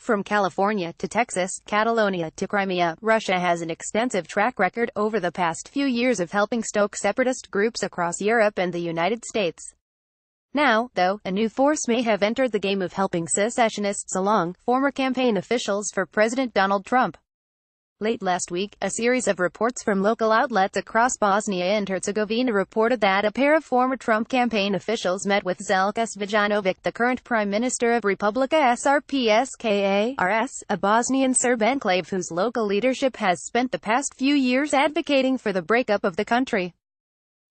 From California to Texas, Catalonia to Crimea, Russia has an extensive track record over the past few years of helping stoke separatist groups across Europe and the United States. Now, though, a new force may have entered the game of helping secessionists along, former campaign officials for President Donald Trump. Late last week, a series of reports from local outlets across Bosnia and Herzegovina reported that a pair of former Trump campaign officials met with Željko Svjanović, the current Prime Minister of Republika Srpska, a Bosnian Serb enclave whose local leadership has spent the past few years advocating for the breakup of the country.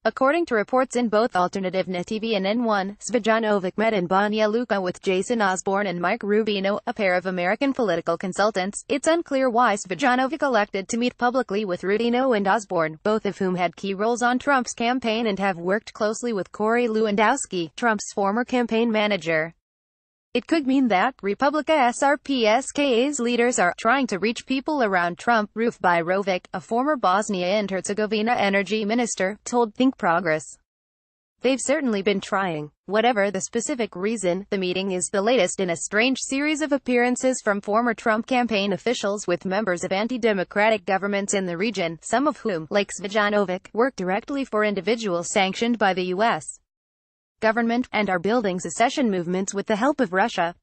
According to reports in both Alternativna TV and N1, Svjanović met in Banja Luka with Jason Osborne and Mike Rubino, a pair of American political consultants. It's unclear why Svjanović elected to meet publicly with Rubino and Osborne, both of whom had key roles on Trump's campaign and have worked closely with Corey Lewandowski, Trump's former campaign manager. It could mean that Republika Srpska's leaders are trying to reach people around Trump. Ruf Birovic, a former Bosnia and Herzegovina energy minister, told Think Progress. They've certainly been trying. Whatever the specific reason, the meeting is the latest in a strange series of appearances from former Trump campaign officials with members of anti-democratic governments in the region, some of whom, like Svjanović, work directly for individuals sanctioned by the U.S. government, and are building secession movements with the help of Russia.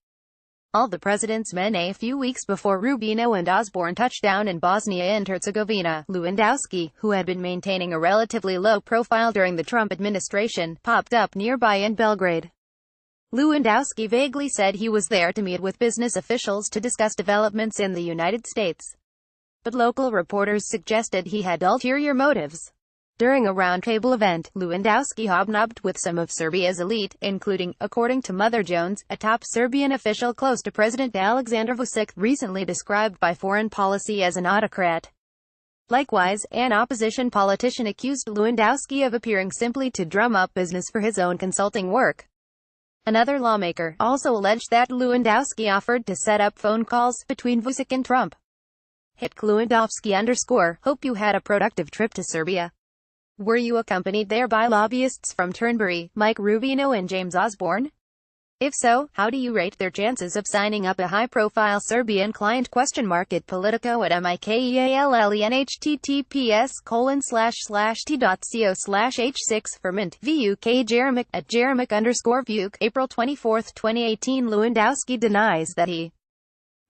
All the president's men. A few weeks before Rubino and Osborne touched down in Bosnia and Herzegovina, Lewandowski, who had been maintaining a relatively low profile during the Trump administration, popped up nearby in Belgrade. Lewandowski vaguely said he was there to meet with business officials to discuss developments in the United States. But local reporters suggested he had ulterior motives. During a roundtable event, Lewandowski hobnobbed with some of Serbia's elite, including, according to Mother Jones, a top Serbian official close to President Aleksandar Vučić, recently described by Foreign Policy as an autocrat. Likewise, an opposition politician accused Lewandowski of appearing simply to drum up business for his own consulting work. Another lawmaker also alleged that Lewandowski offered to set up phone calls between Vučić and Trump. Lewandowski_, hope you had a productive trip to Serbia. Were you accompanied there by lobbyists from Turnberry, Mike Rubino and James Osborne? If so, how do you rate their chances of signing up a high-profile Serbian client? At Politico at mikeallen.https://t.co/h6 Ferment VUK Jeremic at Jeremic_Vuk April 24, 2018. Lewandowski denies that he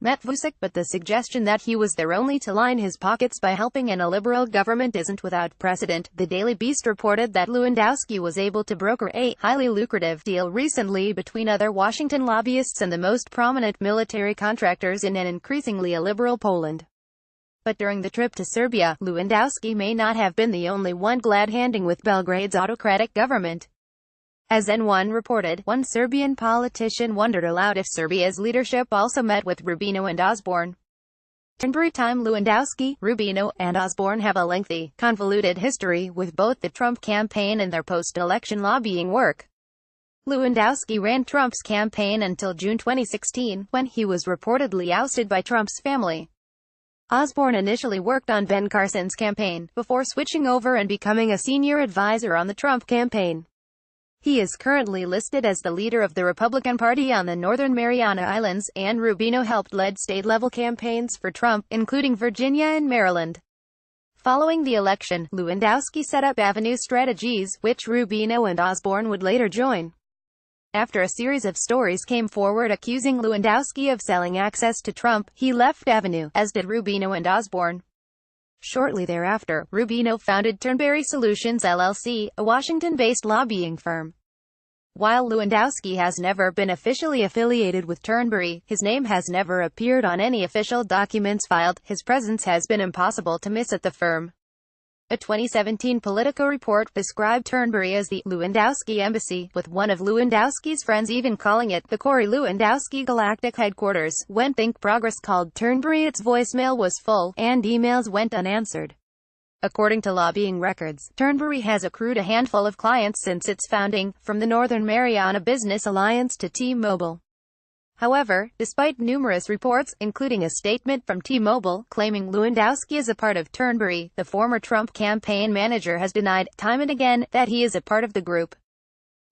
met Vučić, but the suggestion that he was there only to line his pockets by helping in a liberal government isn't without precedent. The Daily Beast reported that Lewandowski was able to broker a highly lucrative deal recently between other Washington lobbyists and the most prominent military contractors in an increasingly illiberal Poland. But during the trip to Serbia, Lewandowski may not have been the only one glad-handing with Belgrade's autocratic government. As N1 reported, one Serbian politician wondered aloud if Serbia's leadership also met with Rubino and Osborne. Turnberry time. Lewandowski, Rubino, and Osborne have a lengthy, convoluted history with both the Trump campaign and their post-election lobbying work. Lewandowski ran Trump's campaign until June 2016, when he was reportedly ousted by Trump's family. Osborne initially worked on Ben Carson's campaign, before switching over and becoming a senior advisor on the Trump campaign. He is currently listed as the leader of the Republican Party on the Northern Mariana Islands, and Rubino helped lead state-level campaigns for Trump, including Virginia and Maryland. Following the election, Lewandowski set up Avenue Strategies, which Rubino and Osborne would later join. After a series of stories came forward accusing Lewandowski of selling access to Trump, he left Avenue, as did Rubino and Osborne. Shortly thereafter, Rubino founded Turnberry Solutions LLC, a Washington-based lobbying firm. While Lewandowski has never been officially affiliated with Turnberry, his name has never appeared on any official documents filed. His presence has been impossible to miss at the firm. A 2017 Politico report described Turnberry as the Lewandowski Embassy, with one of Lewandowski's friends even calling it the Corey Lewandowski Galactic Headquarters. When Think Progress called Turnberry, its voicemail was full, and emails went unanswered. According to lobbying records, Turnberry has accrued a handful of clients since its founding, from the Northern Mariana Business Alliance to T-Mobile. However, despite numerous reports, including a statement from T-Mobile, claiming Lewandowski is a part of Turnberry, the former Trump campaign manager has denied, time and again, that he is a part of the group.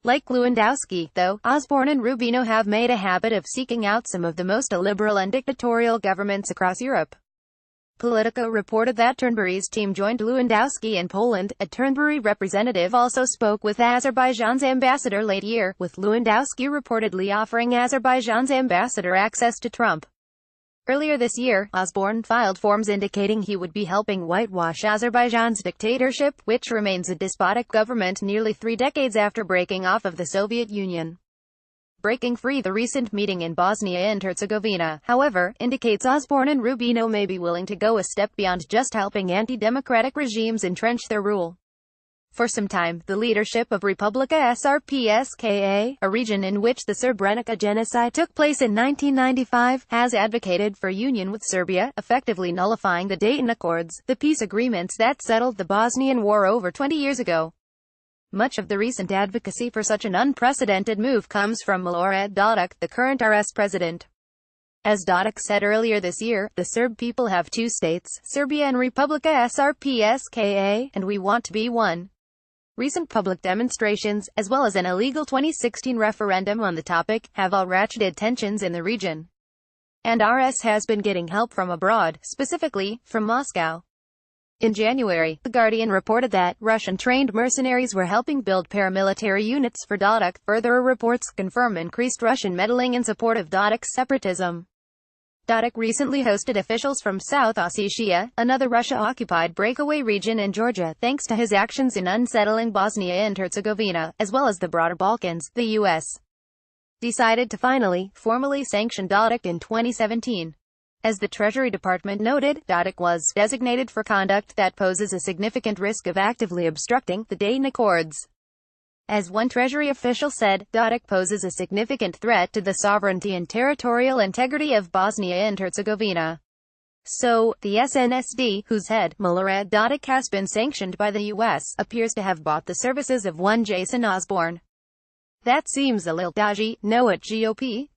Like Lewandowski, though, Osborne and Rubino have made a habit of seeking out some of the most illiberal and dictatorial governments across Europe. Politico reported that Turnberry's team joined Lewandowski in Poland. A Turnberry representative also spoke with Azerbaijan's ambassador late year, with Lewandowski reportedly offering Azerbaijan's ambassador access to Trump. Earlier this year, Osborne filed forms indicating he would be helping whitewash Azerbaijan's dictatorship, which remains a despotic government nearly 3 decades after breaking off of the Soviet Union. Breaking free. The recent meeting in Bosnia and Herzegovina, however, indicates Osborne and Rubino may be willing to go a step beyond just helping anti-democratic regimes entrench their rule. For some time, the leadership of Republika Srpska, a region in which the Srebrenica genocide took place in 1995, has advocated for union with Serbia, effectively nullifying the Dayton Accords, the peace agreements that settled the Bosnian War over 20 years ago. Much of the recent advocacy for such an unprecedented move comes from Milorad Dodik, the current RS president. As Dodik said earlier this year, the Serb people have 2 states, Serbia and Republika Srpska, and we want to be one. Recent public demonstrations, as well as an illegal 2016 referendum on the topic, have all ratcheted tensions in the region. And RS has been getting help from abroad, specifically, from Moscow. In January, The Guardian reported that Russian-trained mercenaries were helping build paramilitary units for Dodik. Further reports confirm increased Russian meddling in support of Dodik's separatism. Dodik recently hosted officials from South Ossetia, another Russia-occupied breakaway region in Georgia, thanks to his actions in unsettling Bosnia and Herzegovina, as well as the broader Balkans. The U.S. decided to finally, formally sanction Dodik in 2017. As the Treasury Department noted, Dodik was designated for conduct that poses a significant risk of actively obstructing the Dayton Accords. As one Treasury official said, Dodik poses a significant threat to the sovereignty and territorial integrity of Bosnia and Herzegovina. So, the SNSD, whose head, Milorad Dodik, has been sanctioned by the U.S., appears to have bought the services of one Jason Osborne. That seems a little dodgy, no at GOP?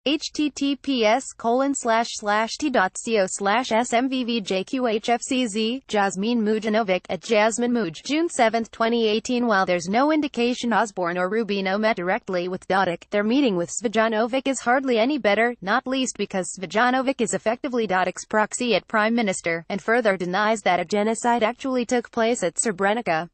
https://t.co/smvvjqhfcz, Jasmine Mujanovic, at Jasmine Muj, June 7, 2018. While there's no indication Osborne or Rubino met directly with Dodik, their meeting with Svjanovic is hardly any better, not least because Svjanovic is effectively Dodik's proxy at prime minister, and further denies that a genocide actually took place at Srebrenica.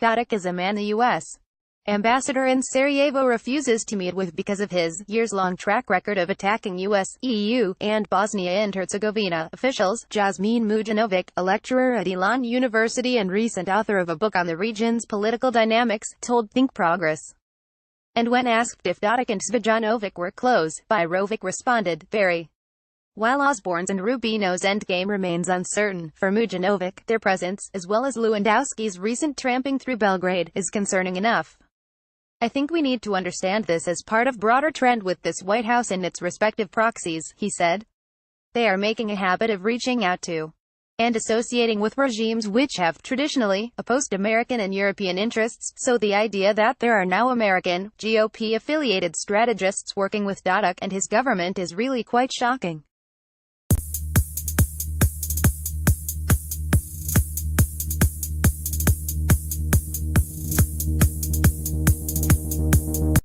Dodik is a man the U.S. ambassador in Sarajevo refuses to meet with because of his years-long track record of attacking U.S., EU, and Bosnia and Herzegovina officials. Jasmine Mujanovic, a lecturer at Elon University and recent author of a book on the region's political dynamics, told Think Progress. And when asked if Dodik and Svjanovic were close, Byrovic responded, very. While Osborne's and Rubino's endgame remains uncertain, for Mujanovic, their presence, as well as Lewandowski's recent tramping through Belgrade, is concerning enough. I think we need to understand this as part of broader trend with this White House and its respective proxies, he said. They are making a habit of reaching out to and associating with regimes which have traditionally opposed American and European interests, so the idea that there are now American, GOP-affiliated strategists working with Dodik and his government is really quite shocking.